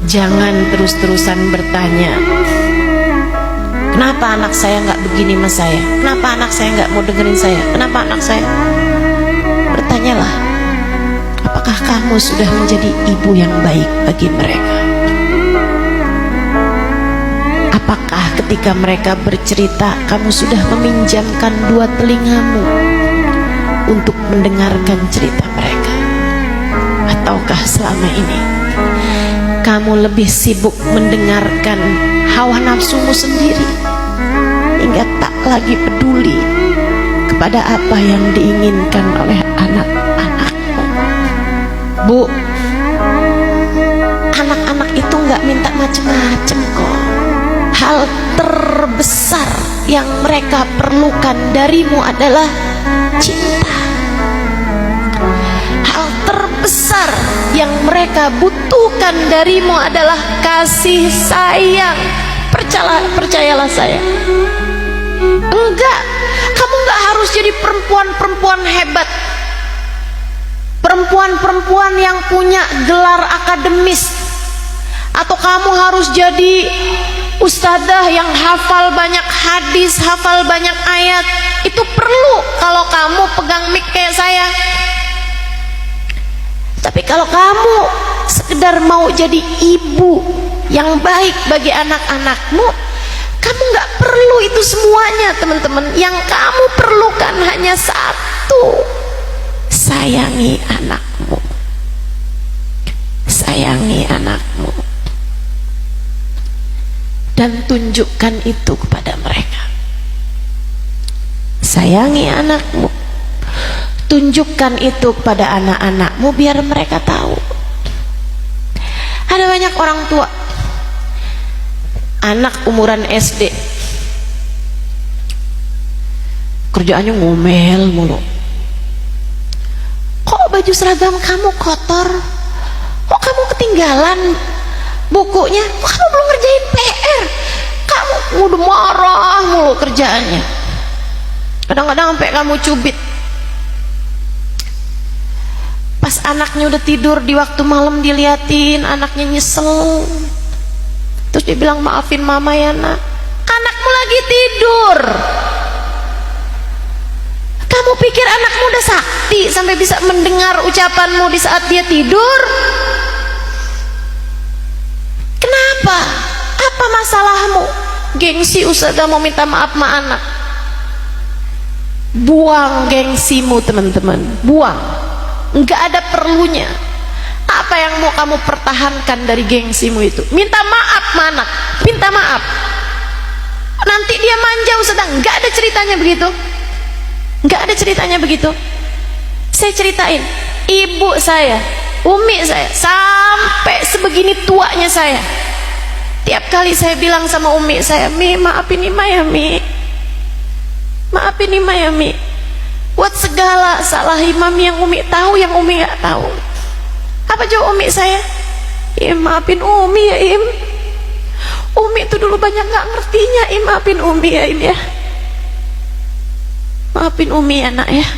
Jangan terus-terusan bertanya, kenapa anak saya nggak begini sama saya? Kenapa anak saya nggak mau dengerin saya? Kenapa anak saya? Bertanyalah, apakah kamu sudah menjadi ibu yang baik bagi mereka? Apakah ketika mereka bercerita, kamu sudah meminjamkan dua telingamu untuk mendengarkan cerita mereka? Ataukah selama ini kamu lebih sibuk mendengarkan hawa nafsumu sendiri hingga tak lagi peduli kepada apa yang diinginkan oleh anak-anakmu? Bu, anak-anak itu nggak minta macam-macam kok. Hal terbesar yang mereka perlukan darimu adalah cinta. Hal terbesar yang mereka butuhkan darimu adalah kasih sayang. Percayalah saya. Enggak, kamu enggak harus jadi perempuan-perempuan hebat, perempuan-perempuan yang punya gelar akademis, atau kamu harus jadi ustadzah yang hafal banyak hadis, hafal banyak ayat. Itu perlu kalau kamu pegang mic kayak saya. Tapi kalau kamu sekedar mau jadi ibu yang baik bagi anak-anakmu, kamu nggak perlu itu semuanya, teman-teman. Yang kamu perlukan hanya satu: sayangi anakmu. Sayangi anakmu dan tunjukkan itu kepada mereka. Sayangi anakmu, tunjukkan itu kepada anak-anakmu biar mereka tahu. Ada banyak orang tua, anak umuran SD, kerjaannya ngomel mulu. Kok baju seragam kamu kotor? Kok kamu ketinggalan bukunya? Kok kamu belum ngerjain PR? Kamu udah marah mulu kerjaannya. Kadang-kadang sampai kamu cubit. Pas anaknya udah tidur, di waktu malam diliatin, anaknya nyesel. Terus dia bilang, maafin mama ya nak. Anakmu lagi tidur. Kamu pikir anakmu udah sakti sampai bisa mendengar ucapanmu di saat dia tidur? Kenapa? Apa masalahmu? Gengsi ustazah mau minta maaf sama anak. Buang gengsimu, teman-teman. Buang. Enggak ada perlunya. Apa yang mau kamu pertahankan dari gengsimu itu? Minta maaf sama anak. Minta maaf. Nanti dia manja ustazah. Enggak ada ceritanya begitu. Enggak ada ceritanya begitu. Saya ceritain, ibu saya, umi saya, sampai sebegini tuanya saya, tiap kali saya bilang sama umi saya, Mi, maafin Ima ya Mi, maafin Ima ya Mi. Buat segala salah imam yang umi tahu, yang umi gak tahu. Apa jawab umi saya? Im, maafin umi ya Im. Umi itu dulu banyak gak ngertinya Im, maafin umi ya Im ya. Maafin umi ya nak ya.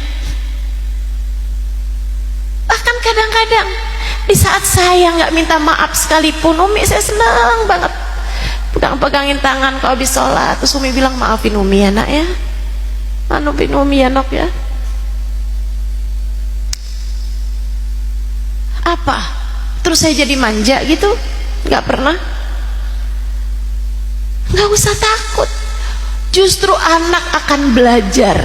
Bahkan kadang-kadang di saat saya nggak minta maaf sekalipun, umi saya senang banget pegang-pegangin tangan kalau habis sholat. Terus umi bilang, maafin umi ya nak ya, maafin umi ya nok ya. Apa? Terus saya jadi manja gitu? Nggak pernah. Nggak usah takut. Justru anak akan belajar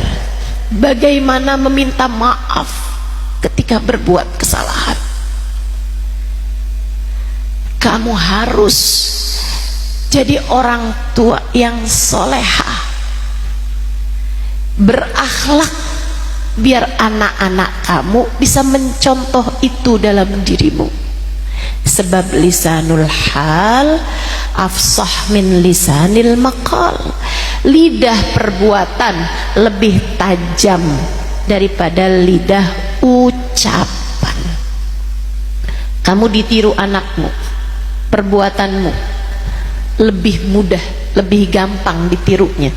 bagaimana meminta maaf ketika berbuat kesalahan. Kamu harus jadi orang tua yang solehah, berakhlak, biar anak-anak kamu bisa mencontoh itu dalam dirimu. Sebab lisanul hal afsah min lisanil maqal. Lidah perbuatan lebih tajam daripada lidah ucapan. Kamu ditiru anakmu, perbuatanmu lebih mudah, lebih gampang ditirunya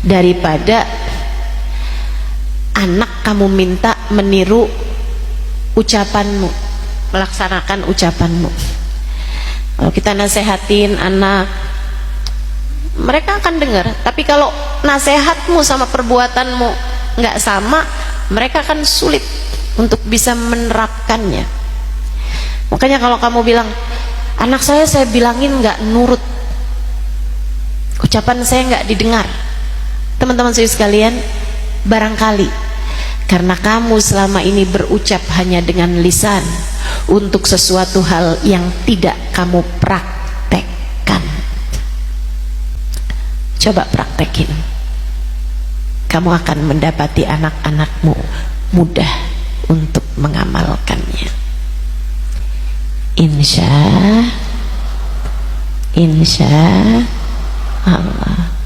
daripada anak kamu minta meniru ucapanmu, melaksanakan ucapanmu. Kalau kita nasehatin anak, mereka akan dengar. Tapi kalau nasihatmu sama perbuatanmu nggak sama, mereka akan sulit untuk bisa menerapkannya. Makanya kalau kamu bilang, anak saya bilangin nggak nurut, ucapan saya nggak didengar, teman-teman saya sekalian, barangkali karena kamu selama ini berucap hanya dengan lisan untuk sesuatu hal yang tidak kamu praktekkan. Coba praktekin, kamu akan mendapati anak-anakmu mudah untuk mengamalkannya. Insya Allah.